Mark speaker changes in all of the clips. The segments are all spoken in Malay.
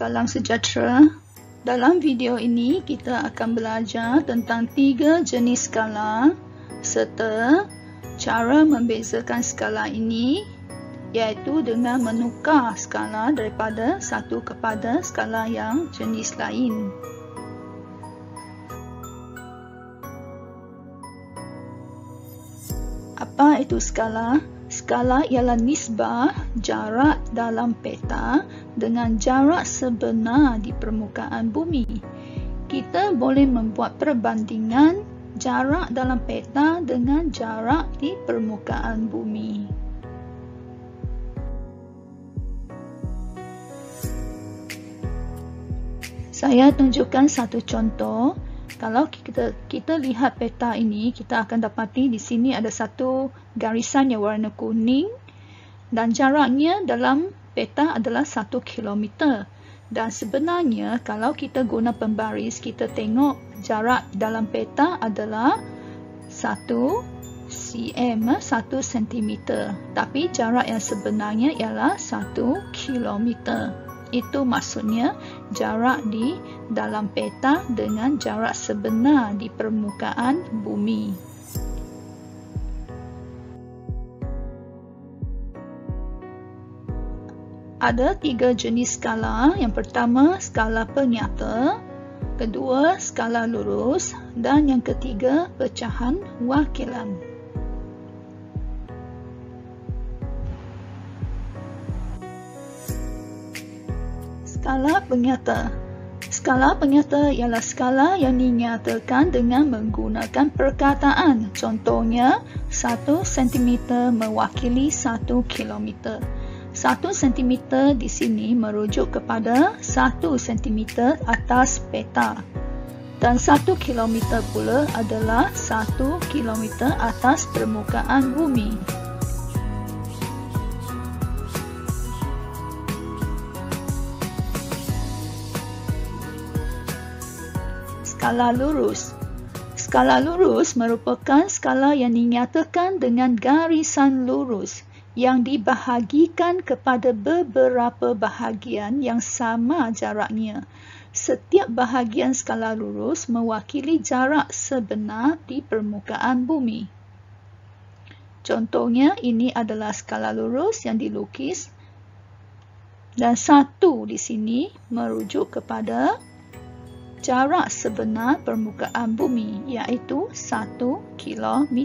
Speaker 1: Salam sejahtera. Dalam video ini kita akan belajar tentang 3 jenis skala serta cara membezakan skala ini, iaitu dengan menukar skala daripada satu kepada skala yang jenis lain. Apa itu skala? Skala ialah nisbah jarak dalam peta dengan jarak sebenar di permukaan bumi. Kita boleh membuat perbandingan jarak dalam peta dengan jarak di permukaan bumi. Saya tunjukkan satu contoh. Kalau kita lihat peta ini, kita akan dapati di sini ada satu garisan yang warna kuning dan jaraknya dalam peta adalah 1 km. Dan sebenarnya kalau kita guna pembaris, kita tengok jarak dalam peta adalah 1 cm, 1 cm. Tapi jarak yang sebenarnya ialah 1 km. Itu maksudnya jarak di dalam peta dengan jarak sebenar di permukaan bumi. Ada 3 jenis skala. Yang pertama, skala penyata. Kedua, skala lurus. Dan yang ketiga, pecahan wakilan. Skala penyata. Skala penyata ialah skala yang dinyatakan dengan menggunakan perkataan. Contohnya, 1 cm mewakili 1 km. 1 cm di sini merujuk kepada 1 cm atas peta. Dan 1 km pula adalah 1 km atas permukaan bumi. Skala lurus. Skala lurus merupakan skala yang dinyatakan dengan garisan lurus yang dibahagikan kepada beberapa bahagian yang sama jaraknya. Setiap bahagian skala lurus mewakili jarak sebenar di permukaan bumi. Contohnya, ini adalah skala lurus yang dilukis dan 1 di sini merujuk kepada jarak sebenar permukaan bumi, iaitu 1 km.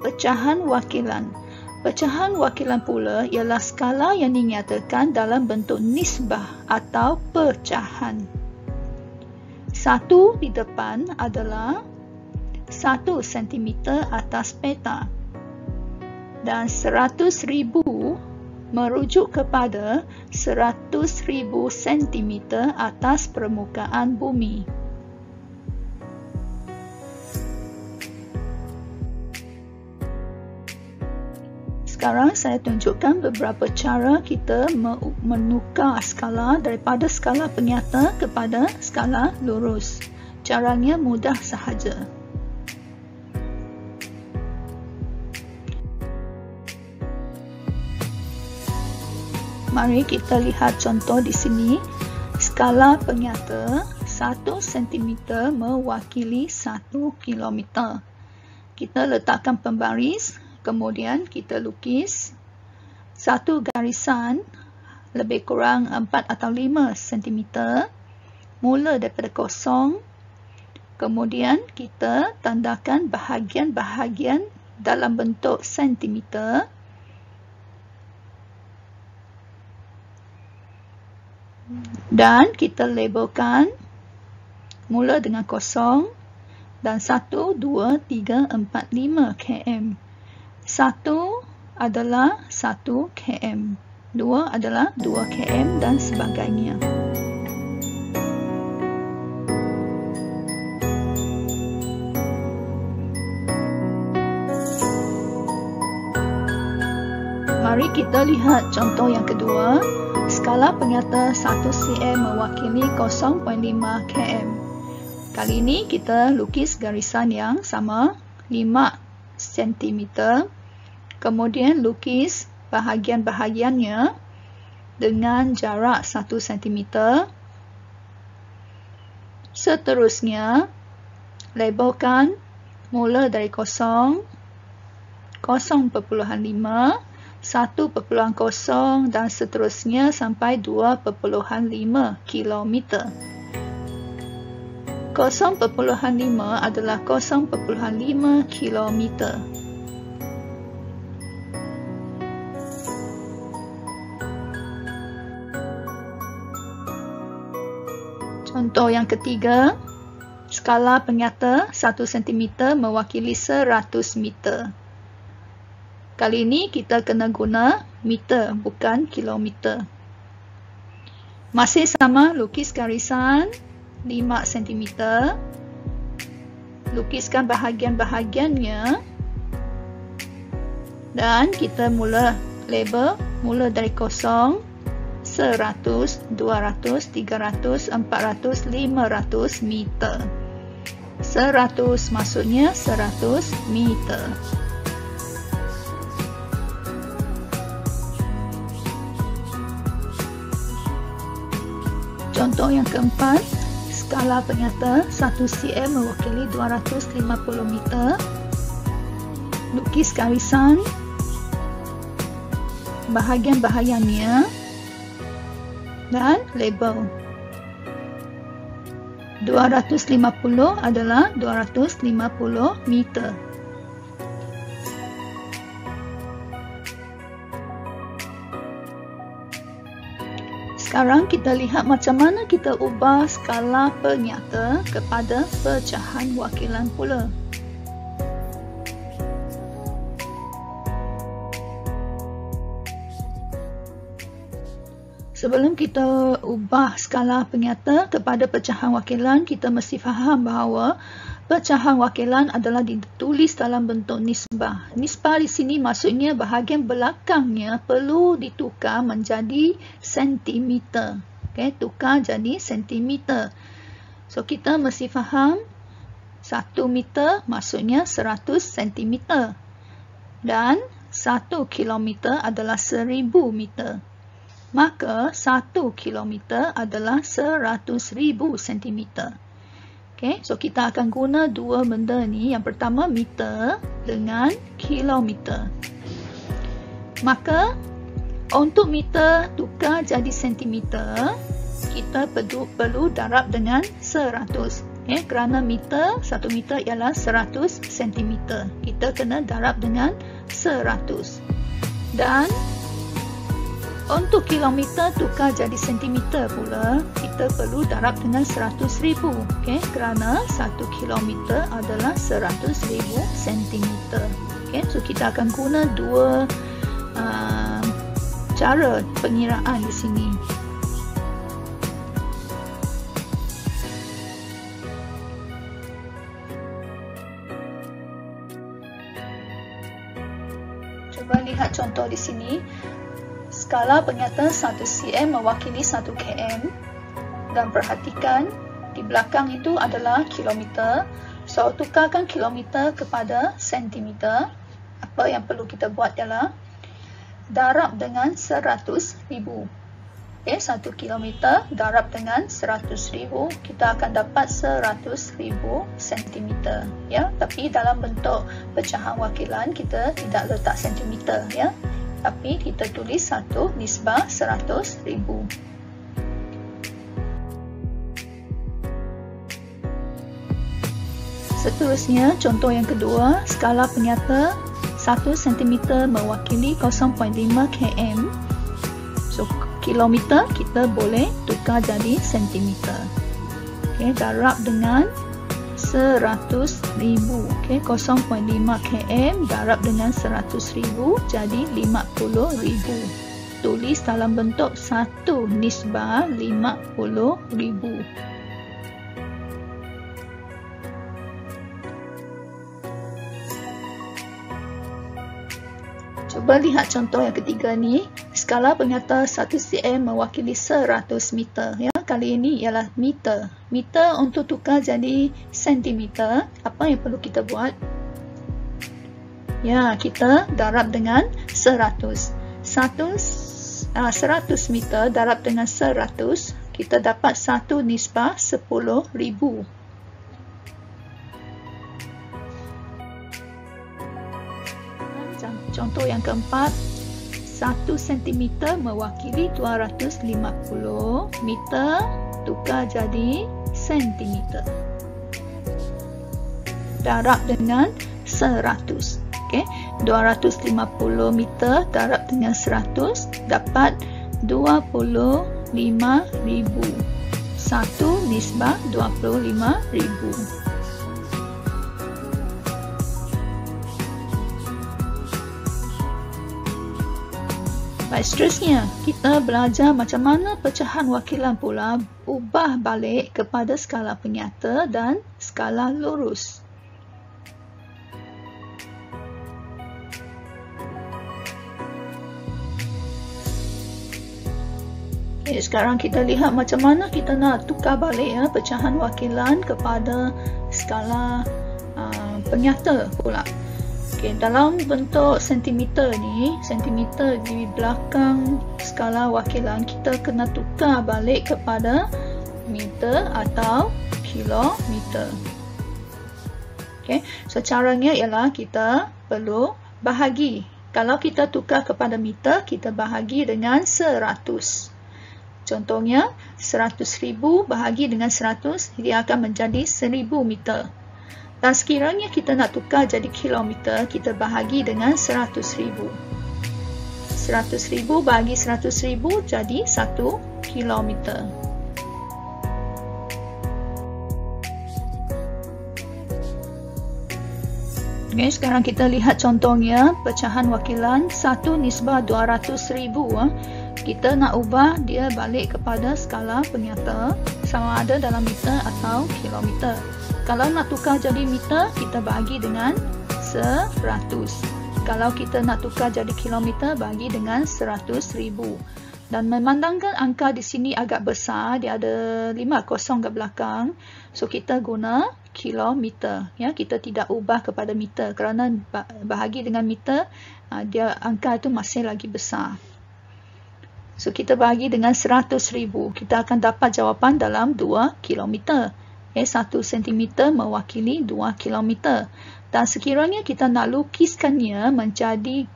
Speaker 1: Pecahan wakilan. Pecahan wakilan pula ialah skala yang dinyatakan dalam bentuk nisbah atau pecahan. 1 di depan adalah 1 cm atas peta. Dan 100,000 merujuk kepada 100,000 cm atas permukaan bumi. Sekarang saya tunjukkan beberapa cara kita menukar skala daripada skala penyata kepada skala lurus. Caranya mudah sahaja. Mari kita lihat contoh di sini. Skala penyata 1 cm mewakili 1 km. Kita letakkan pembaris, kemudian kita lukis satu garisan lebih kurang 4 atau 5 cm. Mula daripada kosong. Kemudian kita tandakan bahagian-bahagian dalam bentuk sentimeter. Dan kita labelkan mula dengan kosong dan 1, 2, 3, 4, 5 km. 1 adalah 1 km, 2 adalah 2 km dan sebagainya. Mari kita lihat contoh yang kedua. Skala penyata 1 cm mewakili 0.5 km. Kali ini kita lukis garisan yang sama 5 cm. Kemudian lukis bahagian-bahagiannya dengan jarak 1 cm. Seterusnya, labelkan mula dari 0, 0.5, 1.0 dan seterusnya sampai 2.5 km. 0.5 adalah 0.5 km. Contoh yang ketiga, skala penyata 1 cm mewakili 100 meter. Kali ini kita kena guna meter, bukan kilometer. Masih sama, lukis garisan 5 cm. Lukiskan bahagian-bahagiannya. Dan kita mula label, mula dari 0, 100, 200, 300, 400, 500 meter. 100 maksudnya 100 meter. Contoh yang keempat, skala penyata 1 cm mewakili 250 meter. Lukis garisan bahagian-bahagiannya dan label. 250 adalah 250 meter. Sekarang kita lihat macam mana kita ubah skala penyata kepada pecahan wakilan pula. Sebelum kita ubah skala penyata kepada pecahan wakilan, kita mesti faham bahawa pecahan wakilan adalah ditulis dalam bentuk nisbah. Nisbah di sini maksudnya bahagian belakangnya perlu ditukar menjadi sentimeter. Okay, tukar jadi sentimeter. So, kita mesti faham 1 meter maksudnya 100 sentimeter. Dan 1 kilometer adalah 1000 meter. Maka 1 kilometer adalah 100,000 sentimeter. Okay, so kita akan guna dua benda ni. Yang pertama meter dengan kilometer. Maka untuk meter tukar jadi sentimeter, kita perlu darab dengan 100. Okay, kerana meter, 1 meter ialah 100 sentimeter. Kita kena darab dengan 100. Dan untuk kilometer tukar jadi sentimeter pula, kita perlu darab dengan 100,000. Okay? Kerana 1 kilometer adalah 100,000 sentimeter. Okay? So, kita akan guna dua cara pengiraan di sini. Cuba lihat contoh di sini. Skala penyata 1 cm mewakili 1 km dan perhatikan di belakang itu adalah kilometer. So, tukarkan kilometer kepada sentimeter. Apa yang perlu kita buat ialah darab dengan 100,000. Okay, 1 kilometer darab dengan 100,000, kita akan dapat 100,000 sentimeter. Ya, tapi dalam bentuk pecahan wakilan kita tidak letak sentimeter. Ya. Tapi kita tulis satu nisbah 100,000. Seterusnya, contoh yang kedua, skala penyata 1 cm mewakili 0.5 km. So, kilometer kita boleh tukar jadi sentimeter. Okay, darab dengan 100,000. Okay, 0.5 km darab dengan 100,000 jadi 50,000. Tulis dalam bentuk 1 nisbah 50,000. Cuba lihat contoh yang ketiga ni. Skala penyata 1 cm mewakili 100 meter. Ya, kali ini ialah meter. Meter untuk tukar jadi sentimeter. Apa yang perlu kita buat? Ya, kita darab dengan 100. 100 meter darab dengan 100, kita dapat 1 nisbah 10,000. Contoh yang keempat, 1 cm mewakili 250 meter, tukar jadi cm. Darab dengan 100. Okey, 250 meter darab dengan 100 dapat 25,000. 1 nisbah 25,000. Baik, seterusnya kita belajar macam mana pecahan wakilan pula ubah balik kepada skala penyata dan skala lurus. Okay, sekarang kita lihat macam mana kita nak tukar balik pecahan wakilan kepada skala penyata pula. Okay, dalam bentuk sentimeter ni, sentimeter di belakang skala wakilan, kita kena tukar balik kepada meter atau kilometer. Okay, so caranya ialah kita perlu bahagi. Kalau kita tukar kepada meter, kita bahagi dengan 100. Contohnya, 100,000 bahagi dengan 100, dia akan menjadi 1,000 meter. Dan sekiranya kita nak tukar jadi kilometer, kita bahagi dengan 100,000. 100,000 bahagi 100,000 jadi 1 kilometer. Okay, sekarang kita lihat contohnya pecahan wakilan 1 nisbah 200,000. Kita nak ubah dia balik kepada skala penyata sama ada dalam meter atau kilometer. Kalau nak tukar jadi meter, kita bahagi dengan 100. Kalau kita nak tukar jadi kilometer, bahagi dengan 100,000. Dan memandangkan angka di sini agak besar, dia ada 5 kosong ke belakang. So kita guna kilometer. Ya, kita tidak ubah kepada meter kerana bahagi dengan meter, dia angka itu masih lagi besar. So kita bahagi dengan 100,000. Kita akan dapat jawapan dalam 2 kilometer. 1 cm mewakili 2 km. Dan sekiranya kita nak lukiskannya menjadi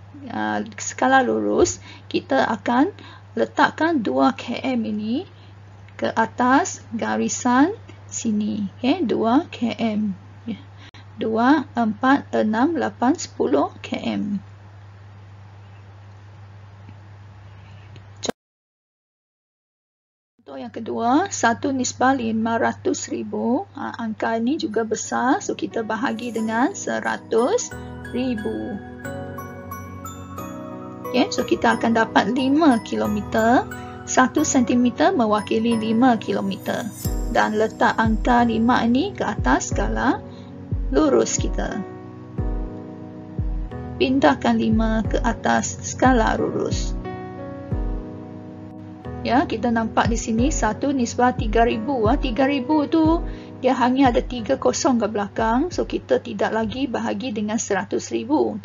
Speaker 1: skala lurus, kita akan letakkan 2 km ini ke atas garisan sini. 2 km. 2, 4, 6, 8, 10 km. Contoh yang kedua, 1 nisbah 500,000. Angka ini juga besar, so kita bahagi dengan 100,000. Okay, so kita akan dapat 5 km. 1 cm mewakili 5 km. Dan letak angka 5 ini ke atas skala lurus kita. Pindahkan 5 ke atas skala lurus. Ya, kita nampak di sini 1 nisbah 3,000. 3,000 tu dia hanya ada 3 kosong ke belakang. So kita tidak lagi bahagi dengan 100,000,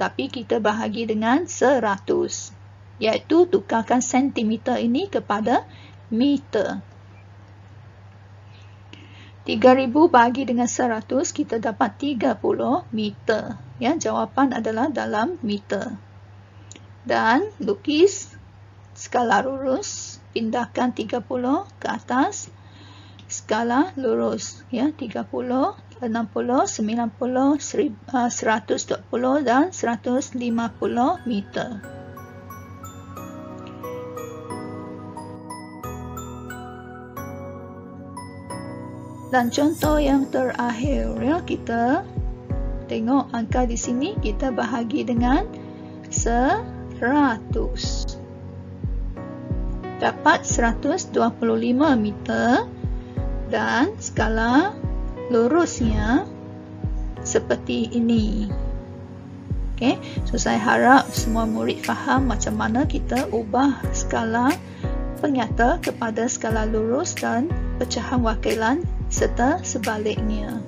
Speaker 1: tapi kita bahagi dengan 100. Iaitu tukarkan sentimeter ini kepada meter. 3,000 bahagi dengan 100, kita dapat 30 meter. Ya, jawapan adalah dalam meter. Dan lukis skala lurus. Pindahkan 30 ke atas skala lurus. Ya, 30, 60, 90, 120 dan 150 meter. Dan contoh yang terakhir, ya, kita tengok angka di sini, kita bahagi dengan 100. Dapat 125 meter dan skala lurusnya seperti ini. Okay, so saya harap semua murid faham macam mana kita ubah skala penyata kepada skala lurus dan pecahan wakilan serta sebaliknya.